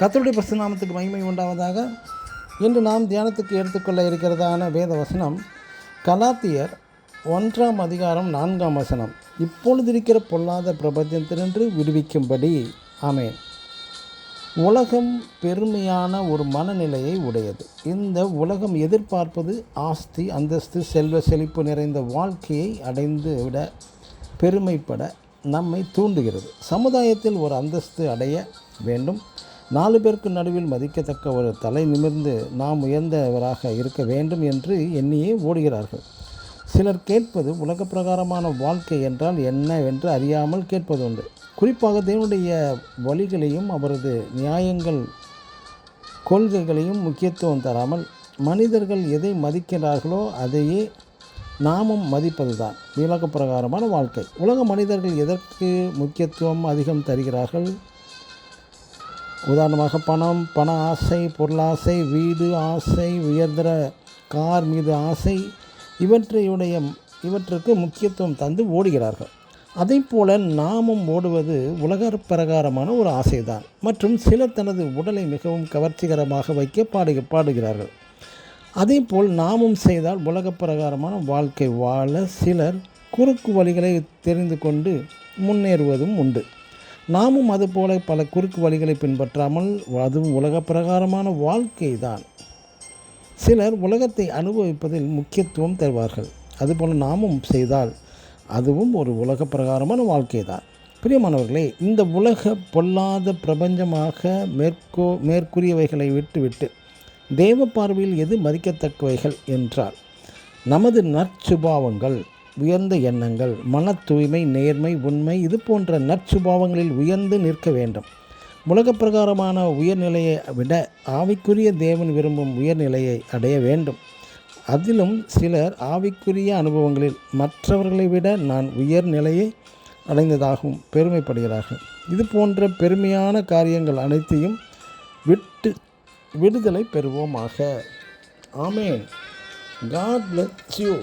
கர்த்தருடைய பரிசுத்த நாமத்துக்கு மகிமை உண்டாவதாக. இன்று நாம் தியானத்துக்கு எடுத்துக்கொள்ள இருக்கிறதான வேத வசனம் கலாத்தியர் 1:4. இப்பொழுதிருக்கிற பொல்லாத பிரபஞ்சத்தினின்று விடுவிக்கும்படி. ஆமென். உலகம் பெருமையான ஒரு மனநிலையை உடையது. இந்த உலகம் எதிர்பார்ப்பது ஆஸ்தி, அந்தஸ்து, செல்வ செழிப்பு நிறைந்த வாழ்க்கையை அடைந்து விட பெருமைப்பட நம்மை தூண்டுகிறது. சமுதாயத்தில் ஒரு அந்தஸ்து அடைய வேண்டும், 4 பேருக்கு நடுவில் மதிக்கத்தக்க ஒரு தலை நிமிர்ந்து நாம் உயர்ந்தவராக இருக்க வேண்டும் என்று எண்ணியே ஓடுகிறார்கள். சிலர் கேட்பது உலக பிரகாரமான வாழ்க்கை என்றால் என்னவென்று அறியாமல் கேட்பது உண்டு. குறிப்பாக தேவனுடைய வழிகளையும் அவரது நியாயங்கள் கொள்கைகளையும் முக்கியத்துவம் தராமல் மனிதர்கள் எதை மதிக்கிறார்களோ அதையே நாமும் மதிப்பது தான் உலக பிரகாரமான வாழ்க்கை. உலக மனிதர்கள் எதற்கு முக்கியத்துவம் அதிகம் தருகிறார்கள்? உதாரணமாக பண ஆசை, பொருளாசை, வீடு ஆசை, உயர்தர கார் மீது ஆசை, இவற்றுக்கு முக்கியத்துவம் தந்து ஓடுகிறார்கள். அதை போல நாமும் ஓடுவது உலக பிரகாரமான ஒரு ஆசைதான். மற்றும் சிலர் தனது உடலை மிகவும் கவர்ச்சிகரமாக வைக்க பாடுகிறார்கள். அதே போல் நாமும் செய்தால் உலக பிரகாரமான வாழ்க்கை வாழ சிலர் குறுக்கு வழிகளை தெரிந்து கொண்டு முன்னேறுவதும் உண்டு. நாமும் அதுபோல பல குறுக்கு வழிகளை பின்பற்றாமல் அதுவும் உலக பிரகாரமான வாழ்க்கை தான். சிலர் உலகத்தை அனுபவிப்பதில் முக்கியத்துவம் தருவார்கள். அதுபோல் நாமும் செய்தால் அதுவும் ஒரு உலக பிரகாரமான வாழ்க்கை தான். பிரியமானவர்களே, இந்த உலக பொல்லாத பிரபஞ்சமாக மேற்கூறியவைகளை விட்டுவிட்டு தேவ பார்வையில் எது மதிக்கத்தக்கவைகள் என்றால் நமது நற்சுபாவங்கள், உயர்ந்த எண்ணங்கள், மன தூய்மை, நேர்மை, உண்மை, இது போன்ற நற்சுபாவங்களில் உயர்ந்து நிற்க வேண்டும். உலக பிரகாரமான உயர்நிலையை விட ஆவிக்குரிய தேவன் விரும்பும் உயர்நிலையை அடைய வேண்டும். அதிலும் சிலர் ஆவிக்குரிய அனுபவங்களில் மற்றவர்களை விட நான் உயர்நிலையை அடைந்ததாகவும் பெருமைப்படுகிறார்கள். இது போன்ற பெருமையான காரியங்கள் அனைத்தையும் விடுதலை பெறுவோமாக. ஆமென். God bless you.